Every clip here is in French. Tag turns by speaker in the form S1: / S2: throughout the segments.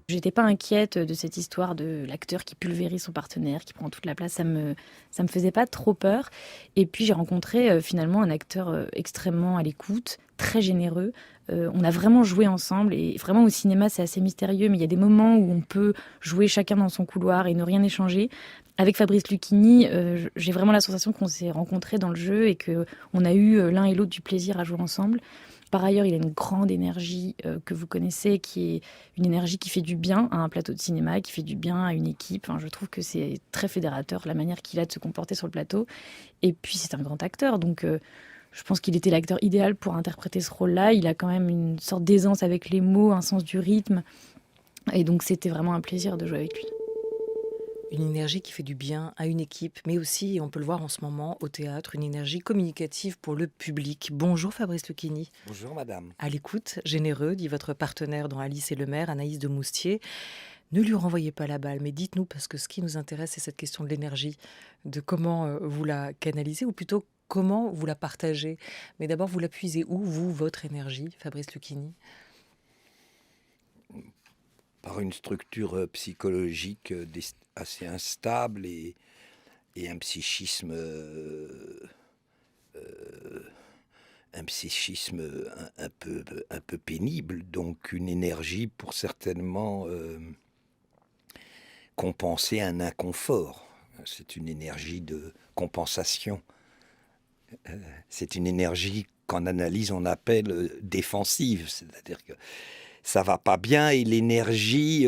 S1: J'étais pas inquiète de cette histoire de l'acteur qui pulvérise son partenaire, qui prend toute la place. Ça me faisait pas trop peur. Et puis j'ai rencontré finalement un acteur extrêmement à l'écoute, très généreux. On a vraiment joué ensemble et vraiment au cinéma c'est assez mystérieux, mais il y a des moments où on peut jouer chacun dans son couloir et ne rien échanger. Avec Fabrice Lucchini, j'ai vraiment la sensation qu'on s'est rencontrés dans le jeu et que on a eu l'un et l'autre du plaisir à jouer ensemble. Par ailleurs, il a une grande énergie que vous connaissez, qui est une énergie qui fait du bien à un plateau de cinéma, qui fait du bien à une équipe. Enfin, je trouve que c'est très fédérateur la manière qu'il a de se comporter sur le plateau. Et puis, c'est un grand acteur, donc je pense qu'il était l'acteur idéal pour interpréter ce rôle-là. Il a quand même une sorte d'aisance avec les mots, un sens du rythme. Et donc, c'était vraiment un plaisir de jouer avec lui.
S2: Une énergie qui fait du bien à une équipe, mais aussi, et on peut le voir en ce moment au théâtre, une énergie communicative pour le public. Bonjour Fabrice Lucchini.
S3: Bonjour madame.
S2: À l'écoute, généreux, dit votre partenaire dans Alice et le maire, Anaïs de Moustier. Ne lui renvoyez pas la balle, mais dites-nous, parce que ce qui nous intéresse, c'est cette question de l'énergie, de comment vous la canalisez, ou plutôt comment vous la partagez. Mais d'abord, vous la puisez où, vous, votre énergie, Fabrice Lucchini?
S3: Par une structure psychologique assez instable et un psychisme un peu pénible, donc une énergie pour certainement compenser un inconfort. C'est une énergie de compensation. C'est une énergie qu'en analyse on appelle défensive, c'est-à-dire que ça va pas bien et l'énergie,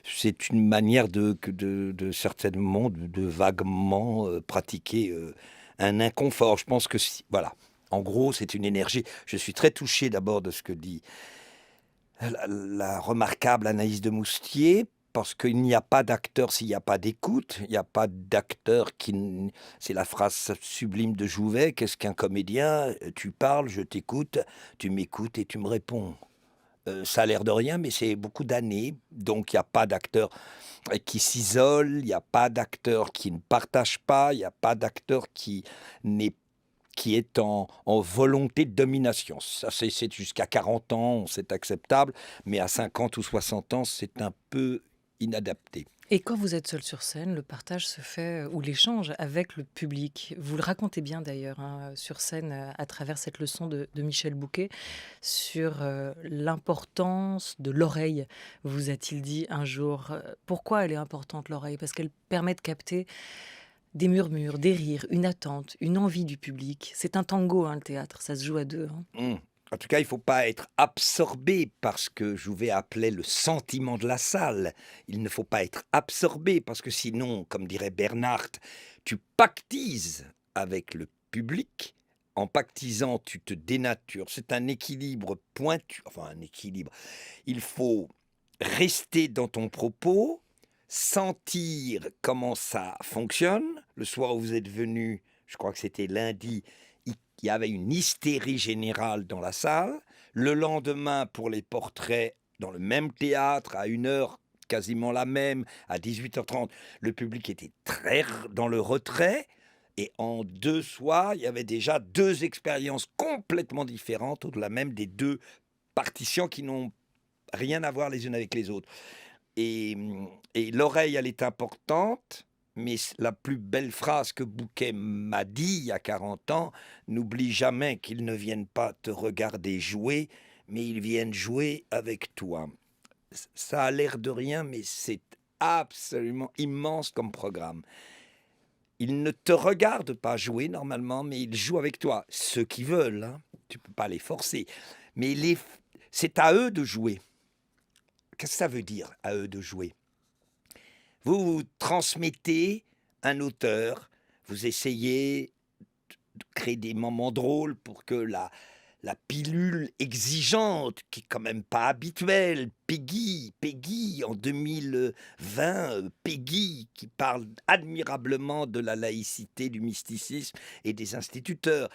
S3: c'est une manière de certainement de vaguement pratiquer un inconfort. Je pense que voilà, en gros, c'est une énergie. Je suis très touché d'abord de ce que dit la remarquable Anaïs de Moustier, parce qu'il n'y a pas d'acteur s'il n'y a pas d'écoute. Il n'y a pas d'acteur qui... C'est la phrase sublime de Jouvet. Qu'est-ce qu'un comédien? Tu parles, je t'écoute, tu m'écoutes et tu me réponds. Ça a l'air de rien, mais c'est beaucoup d'années. Donc, il n'y a pas d'acteur qui s'isole, il n'y a pas d'acteur qui ne partage pas, il n'y a pas d'acteur n'est qui est en volonté de domination. Ça, c'est jusqu'à 40 ans, c'est acceptable, mais à 50 ou 60 ans, c'est un peu inadapté.
S2: Et quand vous êtes seul sur scène, le partage se fait, ou l'échange avec le public. Vous le racontez bien d'ailleurs, hein, sur scène, à travers cette leçon de Michel Bouquet, sur l'importance de l'oreille, vous a-t-il dit un jour. Pourquoi elle est importante, l'oreille? Parce qu'elle permet de capter des murmures, des rires, une attente, une envie du public. C'est un tango, hein, le théâtre, ça se joue à deux, hein.
S3: Mmh. En tout cas, il ne faut pas être absorbé par ce que Jouvet appelait le sentiment de la salle. Il ne faut pas être absorbé parce que sinon, comme dirait Bernhardt, tu pactises avec le public. En pactisant, tu te dénatures. C'est un équilibre pointu. Enfin, un équilibre. Il faut rester dans ton propos, sentir comment ça fonctionne. Le soir où vous êtes venu, je crois que c'était lundi, il y avait une hystérie générale dans la salle. Le lendemain, pour les portraits, dans le même théâtre, à une heure quasiment la même, à 18h30, le public était très dans le retrait. Et en 2 soirs, il y avait déjà 2 expériences complètement différentes, au-delà même des 2 partitions qui n'ont rien à voir les unes avec les autres. Et, et l'oreille, elle est importante, mais la plus belle phrase que Bouquet m'a dit il y a 40 ans, n'oublie jamais qu'ils ne viennent pas te regarder jouer, mais ils viennent jouer avec toi. Ça a l'air de rien, mais c'est absolument immense comme programme. Ils ne te regardent pas jouer normalement, mais ils jouent avec toi. Ceux qui veulent, hein. Tu ne peux pas les forcer. Mais c'est à eux de jouer. Qu'est-ce que ça veut dire, à eux de jouer? Vous transmettez un auteur, vous essayez de créer des moments drôles pour que la pilule exigeante, qui est quand même pas habituelle, Peggy en 2020, Peggy qui parle admirablement de la laïcité, du mysticisme et des instituteurs.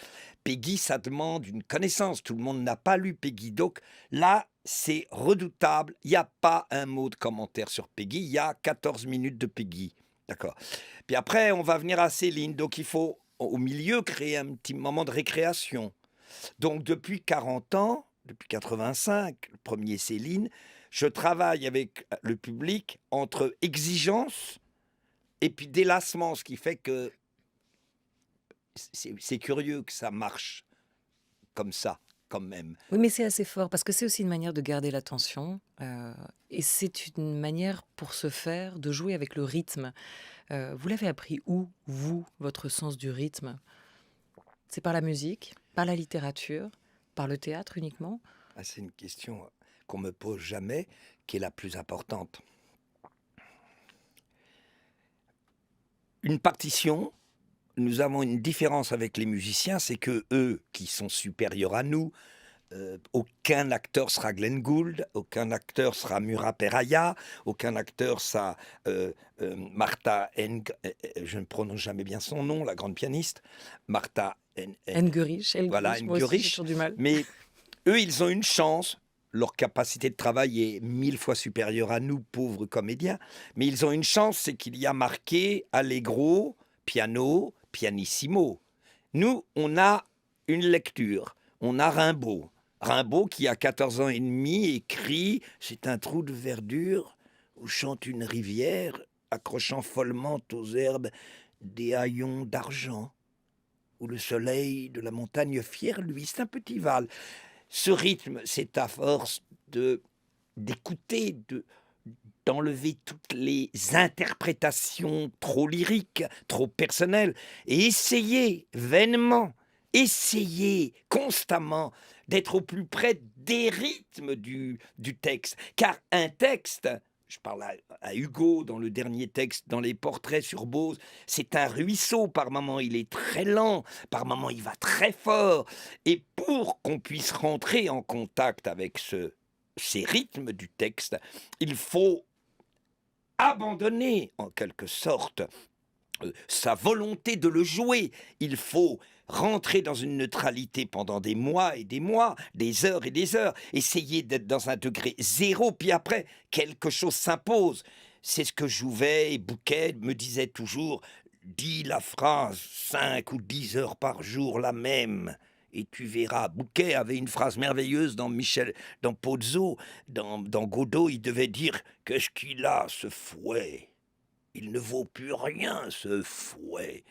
S3: Peggy, ça demande une connaissance, tout le monde n'a pas lu Peggy, donc là, c'est redoutable, il n'y a pas un mot de commentaire sur Peggy, il y a 14 minutes de Peggy, d'accord. Puis après, on va venir à Céline, donc il faut au milieu créer un petit moment de récréation. Donc depuis 40 ans, depuis 85, le premier Céline, je travaille avec le public entre exigence et puis délassement, ce qui fait que c'est curieux que ça marche comme ça, quand même.
S2: Oui, mais c'est assez fort parce que c'est aussi une manière de garder l'attention et c'est une manière pour ce faire de jouer avec le rythme. Vous l'avez appris où, vous, votre sens du rythme? C'est par la musique, par la littérature, par le théâtre uniquement?
S3: Ah, c'est une question qu'on me pose jamais, qui est la plus importante. Une partition, nous avons une différence avec les musiciens, c'est que eux, qui sont supérieurs à nous, aucun acteur sera Glenn Gould, aucun acteur sera Murat Peraya, aucun acteur sera Martha je ne prononce jamais bien son nom, la grande pianiste, Martha
S2: Engerich,
S3: voilà,
S2: moi aussi j'ai
S3: Engerich.
S2: toujours du mal.
S3: Mais eux, ils ont une chance. Leur capacité de travail est 1000 fois supérieure à nous, pauvres comédiens. Mais ils ont une chance, c'est qu'il y a marqué Allegro, piano, pianissimo. Nous, on a une lecture. On a Rimbaud. Rimbaud, qui a 14 ans et demi, écrit « C'est un trou de verdure où chante une rivière, accrochant follement aux herbes des haillons d'argent, où le soleil de la montagne fière, lui, c'est un petit val. » Ce rythme, c'est à force d'écouter, d'enlever toutes les interprétations trop lyriques, trop personnelles, et essayer vainement, essayer constamment d'être au plus près des rythmes du texte. Car un texte, je parle à Hugo dans le dernier texte, dans les portraits sur Bose, c'est un ruisseau. Par moments, il est très lent, par moments, il va très fort. Et pour qu'on puisse rentrer en contact avec ces rythmes du texte, il faut abandonner, en quelque sorte, sa volonté de le jouer. Il faut rentrer dans une neutralité pendant des mois et des mois, des heures et des heures, essayer d'être dans un degré zéro, puis après, quelque chose s'impose. C'est ce que Jouvet et Bouquet me disaient toujours, dis la phrase 5 ou 10 heures par jour, la même, et tu verras. Bouquet avait une phrase merveilleuse dans Pozzo, dans Godot, il devait dire, qu'est-ce qu'il a, ce fouet? Il ne vaut plus rien, ce fouet.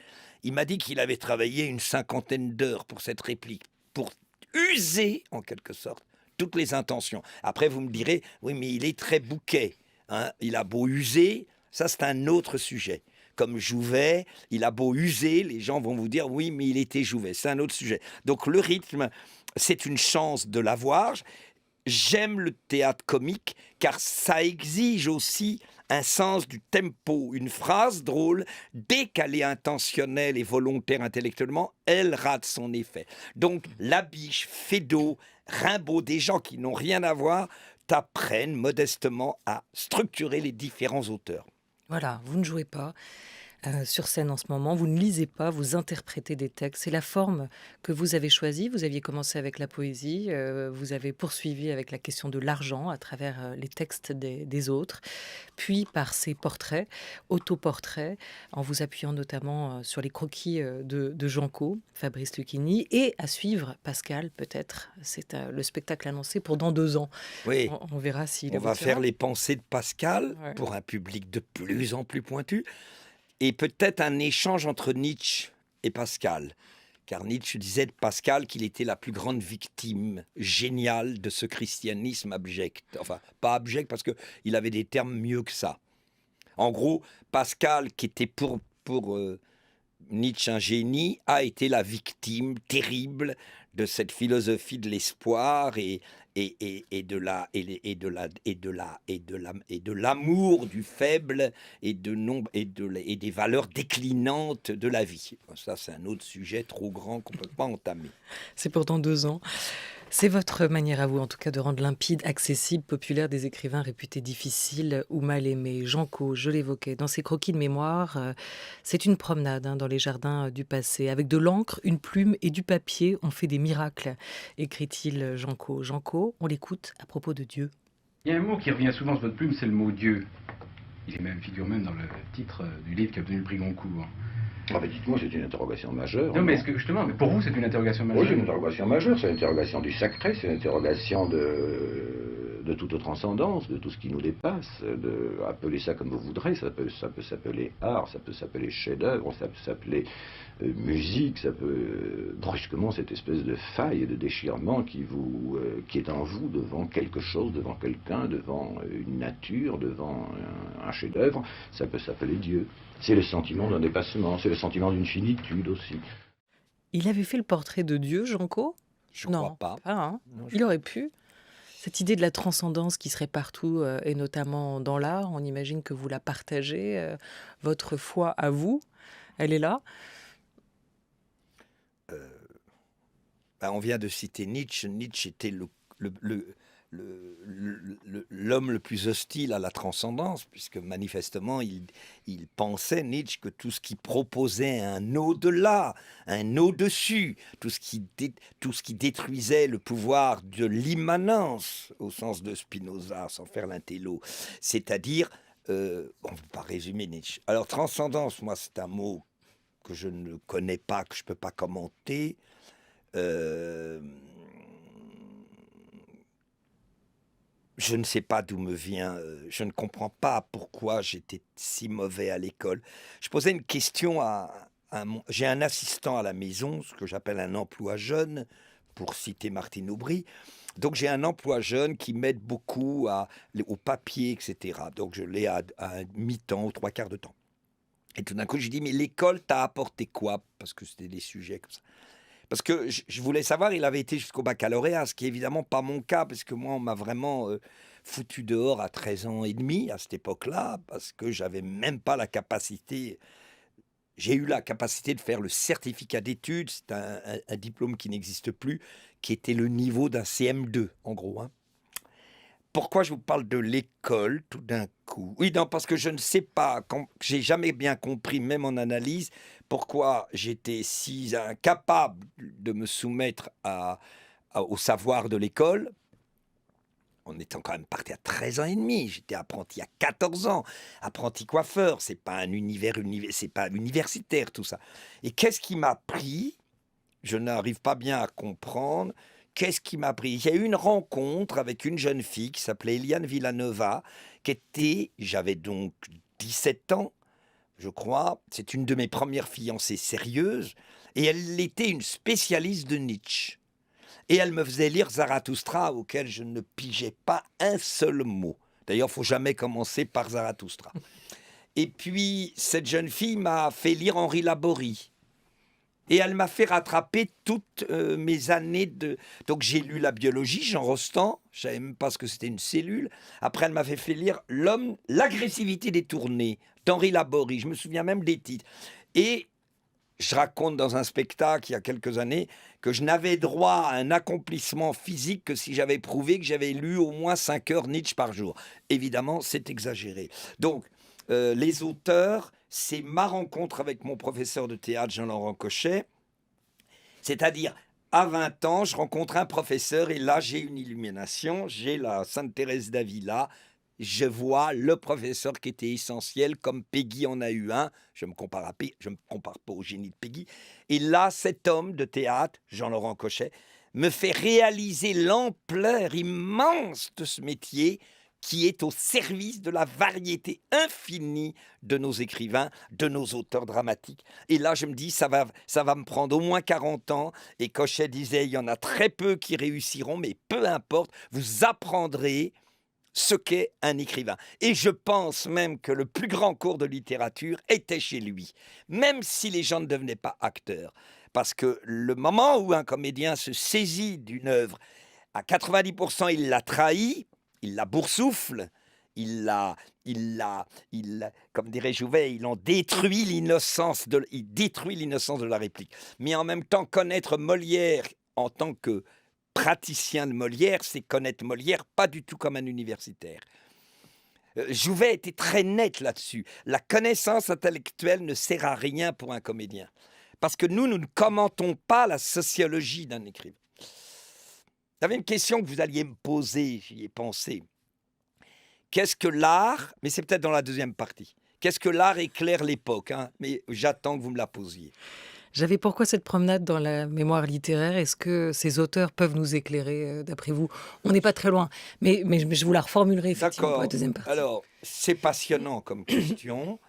S3: Il m'a dit qu'il avait travaillé une 50aine d'heures pour cette réplique, pour user, en quelque sorte, toutes les intentions. Après, vous me direz, oui, mais il est très Bouquet. Hein, il a beau user, ça c'est un autre sujet. Comme Jouvet, il a beau user, les gens vont vous dire, oui, mais il était Jouvet. C'est un autre sujet. Donc le rythme, c'est une chance de l'avoir. J'aime le théâtre comique, car ça exige aussi un sens du tempo. Une phrase drôle, dès qu'elle est intentionnelle et volontaire intellectuellement, elle rate son effet. Donc Labiche, Feydeau, Rimbaud, des gens qui n'ont rien à voir, t'apprennent modestement à structurer les différents auteurs.
S2: Voilà, vous ne jouez pas sur scène en ce moment, vous ne lisez pas, vous interprétez des textes. C'est la forme que vous avez choisie. Vous aviez commencé avec la poésie, vous avez poursuivi avec la question de l'argent à travers les textes des autres, puis par ces portraits, autoportraits, en vous appuyant notamment sur les croquis de Janco, Fabrice Lucchini, et à suivre Pascal, peut-être. C'est le spectacle annoncé pour dans 2 ans.
S3: Oui,
S2: On verra s'il
S3: on va
S2: aboutira.
S3: faire les pensées de Pascal
S2: Ouais.
S3: pour un public de plus en plus pointu. Et peut-être un échange entre Nietzsche et Pascal. Car Nietzsche disait de Pascal qu'il était la plus grande victime géniale de ce christianisme abject. Enfin, pas abject parce qu'il avait des termes mieux que ça. En gros, Pascal, qui était pour Nietzsche un génie, a été la victime terrible de cette philosophie de l'espoir et de l'amour du faible et des valeurs déclinantes de la vie. Ça, c'est un autre sujet trop grand qu'on ne peut pas entamer.
S2: C'est pour dans 2 ans. C'est votre manière à vous, en tout cas, de rendre limpide, accessible, populaire des écrivains réputés difficiles ou mal aimés. Janco, je l'évoquais, dans ses croquis de mémoire, c'est une promenade dans les jardins du passé. Avec de l'encre, une plume et du papier, on fait des miracles, écrit-il Janco. Janco, on l'écoute à propos de Dieu.
S4: Il y a un mot qui revient souvent sur votre plume, c'est le mot Dieu. Il est même, figure même dans le titre du livre qui a obtenu le prix Goncourt.
S5: Ah ben dites-moi, c'est une interrogation majeure.
S4: Non, mais est-ce que justement, mais pour vous, c'est une interrogation majeure?
S5: Oui, c'est une interrogation majeure, c'est l'interrogation du sacré, c'est l'interrogation de toute transcendance, de tout ce qui nous dépasse, appelez ça comme vous voudrez, ça peut s'appeler art, ça peut s'appeler chef-d'œuvre, ça peut s'appeler musique, ça peut brusquement cette espèce de faille et de déchirement qui est en vous devant quelque chose, devant quelqu'un, devant une nature, devant un chef-d'œuvre, ça peut s'appeler Dieu. C'est le sentiment d'un dépassement, c'est le sentiment d'une finitude aussi.
S2: Il avait fait le portrait de Dieu, Janco?
S3: Je
S2: Non,
S3: crois pas.
S2: pas, hein.
S3: Non, je-
S2: Il aurait pu. Cette idée de la transcendance qui serait partout, et notamment dans l'art, on imagine que vous la partagez. Votre foi à vous, elle est là.
S3: Ben, on vient de citer Nietzsche. Nietzsche était l'homme le plus hostile à la transcendance, puisque manifestement, il pensait, Nietzsche, que tout ce qui proposait un au-delà, un au-dessus, tout ce qui détruisait le pouvoir de l'immanence, au sens de Spinoza, sans faire l'intello, c'est-à-dire, on ne peut pas résumer Nietzsche. Alors, transcendance, moi, c'est un mot que je ne connais pas, que je ne peux pas commenter. Euh, Je ne sais pas d'où me vient, je ne comprends pas pourquoi j'étais si mauvais à l'école. Je posais une question j'ai un assistant à la maison, ce que j'appelle un emploi jeune, pour citer Martine Aubry. Donc j'ai un emploi jeune qui m'aide beaucoup au papier, etc. Donc je l'ai à mi-temps, aux trois quarts de temps. Et tout d'un coup, je dis, mais l'école t'a apporté quoi? Parce que c'était des sujets comme ça. Parce que je voulais savoir, il avait été jusqu'au baccalauréat, ce qui est évidemment pas mon cas, parce que moi, on m'a vraiment foutu dehors à 13 ans et demi, à cette époque-là, parce que j'avais même pas la capacité. J'ai eu la capacité de faire le certificat d'études, c'est un diplôme qui n'existe plus, qui était le niveau d'un CM2, en gros. Hein. Pourquoi je vous parle de l'école tout d'un coup? Oui, non, parce que je ne sais pas, j'ai jamais bien compris, même en analyse, pourquoi j'étais si incapable de me soumettre au savoir de l'école, en étant quand même parti à 13 ans et demi. J'étais apprenti à 14 ans, apprenti coiffeur, c'est pas un c'est pas universitaire tout ça. Et qu'est-ce qui m'a pris? Je n'arrive pas bien à comprendre. Qu'est-ce qui m'a pris? Il y a eu une rencontre avec une jeune fille qui s'appelait Eliane Villanova, j'avais donc 17 ans, je crois. C'est une de mes premières fiancées sérieuses. Et elle était une spécialiste de Nietzsche. Et elle me faisait lire Zarathustra, auquel je ne pigeais pas un seul mot. D'ailleurs, il ne faut jamais commencer par Zarathustra. Et puis, cette jeune fille m'a fait lire Henri Laborie. Et elle m'a fait rattraper toutes mes années de... Donc j'ai lu la biologie, Jean Rostand, je ne savais même pas ce que c'était une cellule. Après, elle m'avait fait lire l'agressivité détournée d'Henri Laborie. Je me souviens même des titres. Et je raconte dans un spectacle, il y a quelques années, que je n'avais droit à un accomplissement physique que si j'avais prouvé que j'avais lu au moins 5 heures Nietzsche par jour. Évidemment, c'est exagéré. Donc, les auteurs, c'est ma rencontre avec mon professeur de théâtre, Jean-Laurent Cochet. C'est-à-dire, à 20 ans, je rencontre un professeur et là, j'ai une illumination, j'ai la Sainte Thérèse d'Avila. Je vois le professeur qui était essentiel, comme Peggy en a eu un. Je ne me compare pas au génie de Peggy. Et là, cet homme de théâtre, Jean-Laurent Cochet, me fait réaliser l'ampleur immense de ce métier qui est au service de la variété infinie de nos écrivains, de nos auteurs dramatiques. Et là, je me dis, ça va me prendre au moins 40 ans. Et Cochet disait, il y en a très peu qui réussiront, mais peu importe, vous apprendrez ce qu'est un écrivain. Et je pense même que le plus grand cours de littérature était chez lui, même si les gens ne devenaient pas acteurs. Parce que le moment où un comédien se saisit d'une œuvre, à 90%, il la trahit, il la boursoufle, comme dirait Jouvet, il détruit l'innocence de la réplique. Mais en même temps, connaître Molière en tant que praticien de Molière, c'est connaître Molière pas du tout comme un universitaire. Jouvet était très net là-dessus. La connaissance intellectuelle ne sert à rien pour un comédien. Parce que nous ne commentons pas la sociologie d'un écrivain. J'avais une question que vous alliez me poser, j'y ai pensé. Qu'est-ce que l'art? Mais c'est peut-être dans la deuxième partie. Qu'est-ce que l'art éclaire l'époque, hein? Mais j'attends que vous me la posiez.
S2: J'avais pourquoi cette promenade dans la mémoire littéraire? Est-ce que ces auteurs peuvent nous éclairer, d'après vous? On n'est pas très loin, mais je vous la reformulerai effectivement pour la
S3: D'accord.
S2: deuxième partie.
S3: Alors, c'est passionnant comme question.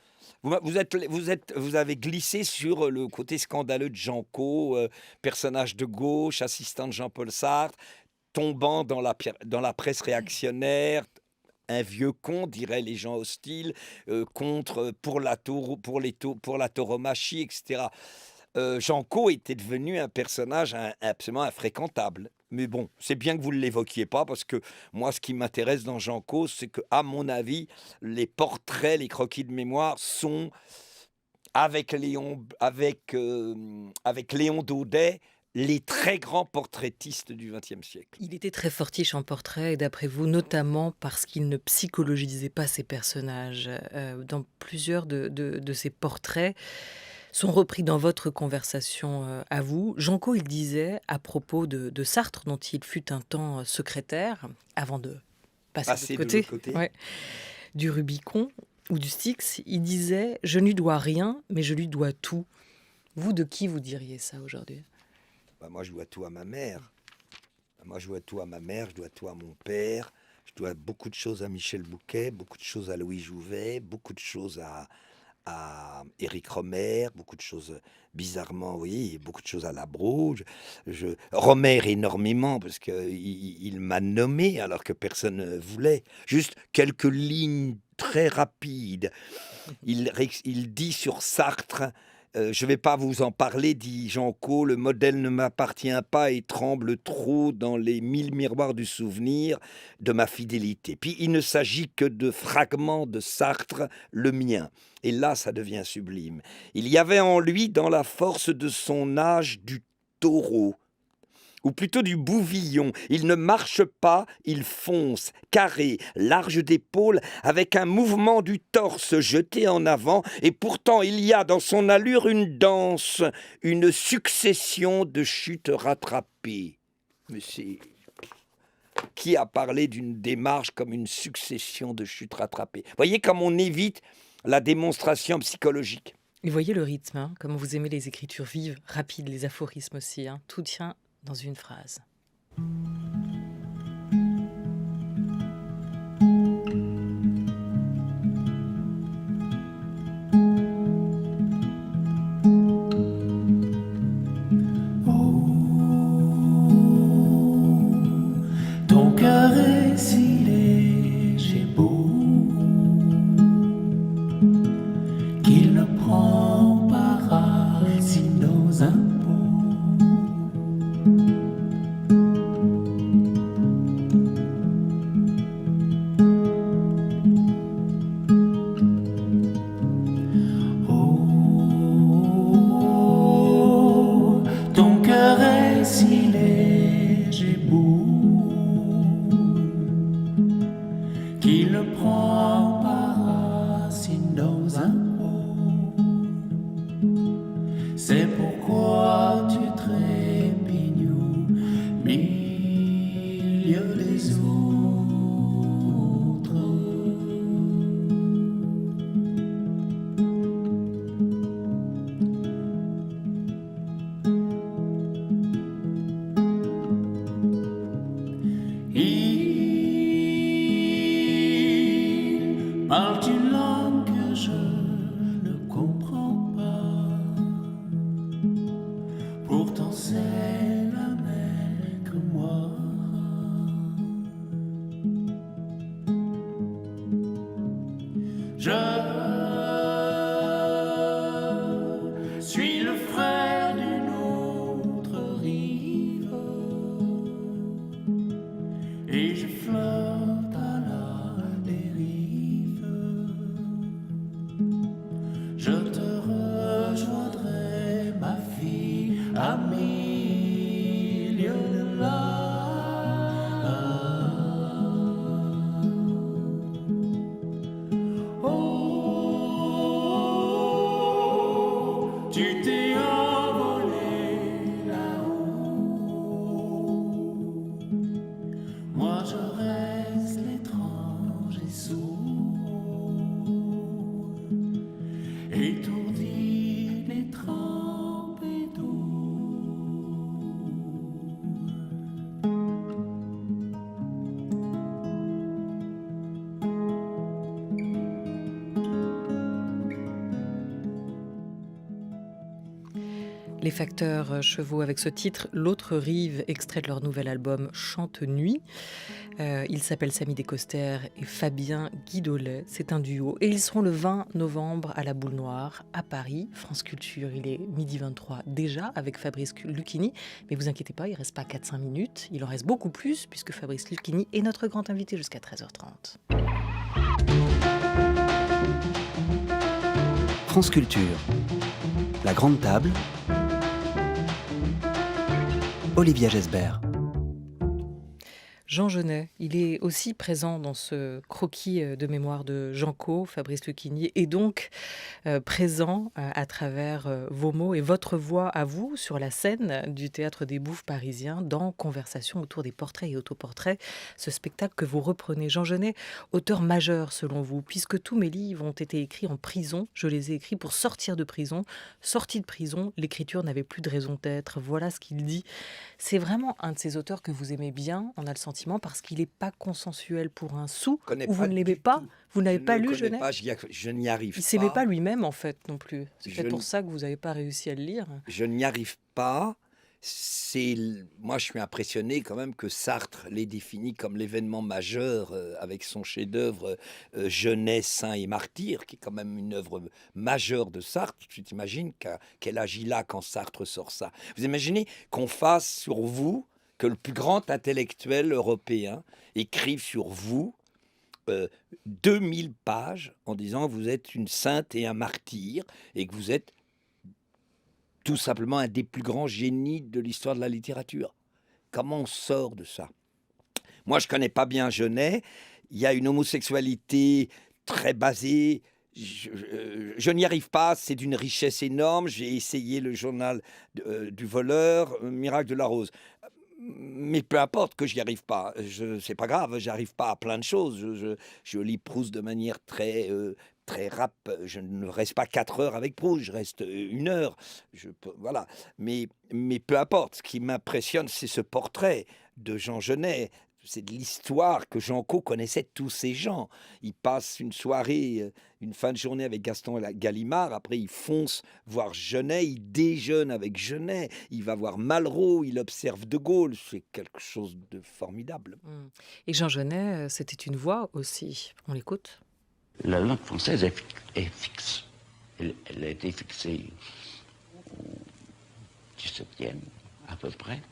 S3: Vous avez glissé sur le côté scandaleux de Jean Co, personnage de gauche, assistant de Jean-Paul Sartre, tombant dans la presse réactionnaire, un vieux con, diraient les gens hostiles, pour la tauromachie, etc. Jean Co était devenu un personnage absolument infréquentable. Mais bon, c'est bien que vous ne l'évoquiez pas, parce que moi, ce qui m'intéresse dans Jean Co, c'est que, à mon avis, les portraits, les croquis de mémoire sont, avec Léon Daudet, les très grands portraitistes du XXe siècle.
S2: Il était très fortiche en portrait, et d'après vous, notamment parce qu'il ne psychologisait pas ses personnages. Dans plusieurs de ses portraits sont repris dans votre conversation à vous. Jean Co, il disait à propos de Sartre, dont il fut un temps secrétaire, avant de passer de l'autre côté, ouais, du Rubicon ou du Styx, il disait « Je ne lui dois rien, mais je lui dois tout ». Vous, de qui vous diriez ça aujourd'hui?
S3: Moi, je dois tout à ma mère. Je dois tout à mon père. Je dois beaucoup de choses à Michel Bouquet, beaucoup de choses à Louis Jouvet, beaucoup de choses à Éric Rohmer, beaucoup de choses, bizarrement, oui, beaucoup de choses à Labro. Rohmer énormément, parce qu'il m'a nommé alors que personne ne voulait. Juste quelques lignes très rapides. Il dit sur Sartre... je ne vais pas vous en parler, dit Jean Co, le modèle ne m'appartient pas et tremble trop dans les 1000 miroirs du souvenir de ma fidélité. Puis il ne s'agit que de fragments de Sartre, le mien. Et là, ça devient sublime. Il y avait en lui, dans la force de son âge, du taureau, ou plutôt du bouvillon. Il ne marche pas, il fonce, carré, large d'épaule, avec un mouvement du torse jeté en avant, et pourtant il y a dans son allure une danse, une succession de chutes rattrapées. Mais qui a parlé d'une démarche comme une succession de chutes rattrapées? Voyez comme on évite la démonstration psychologique.
S2: Et voyez le rythme, hein, comme vous aimez les écritures vives, rapides, les aphorismes aussi, hein, tout tient dans une phrase.
S6: Ton cœur est si léger, beau, qu'il ne prend pas racine dans un pot. Oh, ton cœur est si léger, beau, qu'il ne prend pas racine dans un pot. C'est pourquoi tu trépignes au milieu des autres. Il parle une langue que je ne comprends pas. Pourtant c'est la même que moi. Je suis le frère d'une autre rive, et je flotte à la dérive. Je te rejoindrai, ma fille, à milieu de là. Oh,
S2: Les Facteurs Chevaux avec ce titre L'autre rive, extrait de leur nouvel album Chante Nuit. Ils s'appellent Samy Descoster et Fabien Guidolet. C'est un duo et ils seront le 20 novembre à la Boule Noire à Paris. France Culture, il est 12h23 déjà avec Fabrice Lucchini. Mais vous inquiétez pas, il ne reste pas 4-5 minutes. Il en reste beaucoup plus puisque Fabrice Lucchini est notre grand invité jusqu'à 13h30.
S7: France Culture, la grande table, Olivia Gesbert.
S2: Jean Genet, il est aussi présent dans ce croquis de mémoire de Jean Cau, Fabrice Lucchini, et donc présent à travers vos mots et votre voix à vous sur la scène du Théâtre des Bouffes parisien dans Conversation autour des portraits et autoportraits, ce spectacle que vous reprenez. Jean Genet, auteur majeur selon vous, puisque tous mes livres ont été écrits en prison, je les ai écrits pour sortir de prison. Sorti de prison, l'écriture n'avait plus de raison d'être, voilà ce qu'il dit. C'est vraiment un de ces auteurs que vous aimez bien, on a le sentiment, parce qu'il n'est pas consensuel pour un sou, ou vous ne l'aimez pas, vous n'avez pas lu Genet.
S3: Je n'y arrive pas.
S2: Il ne s'aimait pas lui-même en fait non plus. C'est
S3: Je
S2: peut-être pour
S3: n-
S2: ça que vous n'avez pas réussi à le lire.
S3: Je n'y arrive pas. Moi, je suis impressionné quand même que Sartre l'ait défini comme l'événement majeur avec son chef-d'œuvre Genet, Saint et Martyr, qui est quand même une œuvre majeure de Sartre. Tu t'imagines quel âge il a quand Sartre sort ça. Vous imaginez qu'on fasse sur vous, que le plus grand intellectuel européen écrive sur vous 2000 pages en disant que vous êtes une sainte et un martyr et que vous êtes tout simplement un des plus grands génies de l'histoire de la littérature. Comment on sort de ça? Moi, je connais pas bien Genet. Il y a une homosexualité très basée. Je n'y arrive pas. C'est d'une richesse énorme. J'ai essayé le journal du voleur, Miracle de la Rose. Mais peu importe que j'y arrive pas. C'est pas grave. J'arrive pas à plein de choses. Je lis Proust de manière très rap. Je ne reste pas 4 heures avec Proust, je reste 1 heure. Voilà. Mais peu importe, ce qui m'impressionne, c'est ce portrait de Jean Genet. C'est de l'histoire que Jean Cau connaissait tous ces gens. Il passe une soirée, une fin de journée avec Gaston Gallimard. Après, il fonce voir Genet. Il déjeune avec Genet. Il va voir Malraux. Il observe De Gaulle. C'est quelque chose de formidable.
S2: Et Jean Genet, c'était une voix aussi. On l'écoute.
S8: La langue française est fixe. Elle a été fixée au XVIIe, à peu près.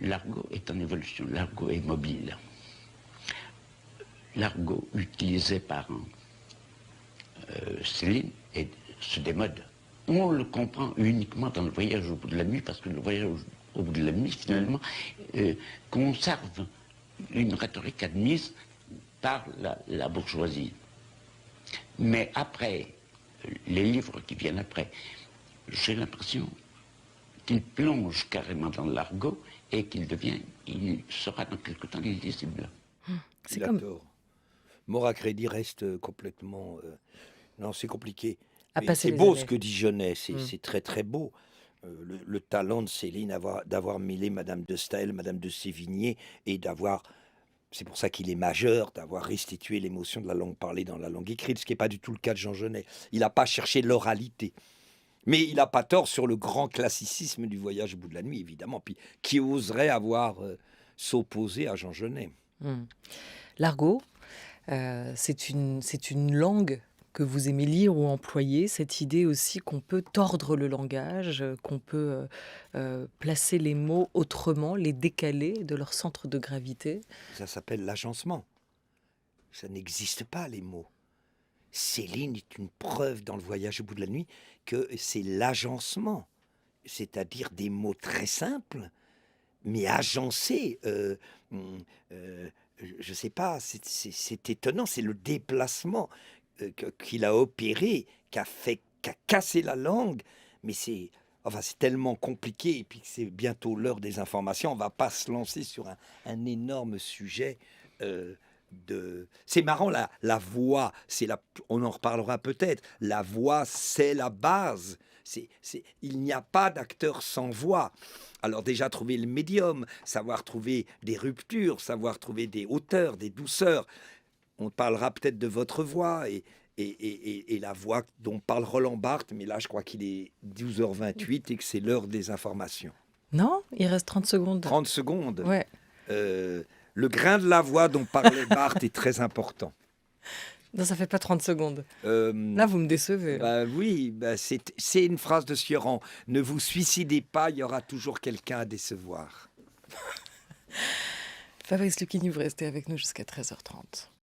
S8: L'argot est en évolution, l'argot est mobile. L'argot utilisé par Céline se démode. On le comprend uniquement dans le voyage au bout de la nuit, parce que le voyage au bout de la nuit, finalement, conserve une rhétorique admise par la bourgeoisie. Mais après, les livres qui viennent après, j'ai l'impression qu'il plonge carrément dans l'argot et il sera dans quelque temps illisible.
S3: Il a tort. Mort à crédit reste complètement... Non, c'est compliqué. C'est beau ce que dit Genet, c'est très très beau. Le talent de Céline d'avoir mêlé Madame de Staël, Madame de Sévigné et d'avoir... C'est pour ça qu'il est majeur, d'avoir restitué l'émotion de la langue parlée dans la langue écrite, ce qui n'est pas du tout le cas de Jean Genet. Il n'a pas cherché l'oralité. Mais il n'a pas tort sur le grand classicisme du voyage au bout de la nuit, évidemment. Puis qui oserait s'opposer à Jean Genet?
S2: L'argot, c'est une langue que vous aimez lire ou employer, cette idée aussi qu'on peut tordre le langage, qu'on peut placer les mots autrement, les décaler de leur centre de gravité.
S3: Ça s'appelle l'agencement. Ça n'existe pas, les mots. Céline est une preuve dans le voyage au bout de la nuit que c'est l'agencement, c'est-à-dire des mots très simples, mais agencés. Je sais pas, c'est étonnant, c'est le déplacement qu'il a opéré, qui a cassé la langue, mais c'est tellement compliqué, et puis c'est bientôt l'heure des informations, on va pas se lancer sur un énorme sujet. C'est marrant, la voix, on en reparlera peut-être, la voix c'est la base, il n'y a pas d'acteur sans voix. Alors déjà trouver le médium, savoir trouver des ruptures, savoir trouver des hauteurs, des douceurs. On parlera peut-être de votre voix et et la voix dont parle Roland Barthes, mais là je crois qu'il est 12h28 et que c'est l'heure des informations.
S2: Non, il reste 30 secondes.
S3: 30 secondes.
S2: Ouais.
S3: Le grain de la voix dont parlait Barthes est très important.
S2: Non, ça fait pas 30 secondes.
S3: Euh,
S2: Là, vous me décevez.
S3: Bah oui, c'est une phrase de Sioran. Ne vous suicidez pas, il y aura toujours quelqu'un à décevoir.
S2: Fabrice Lucchini, vous restez avec nous jusqu'à 13h30.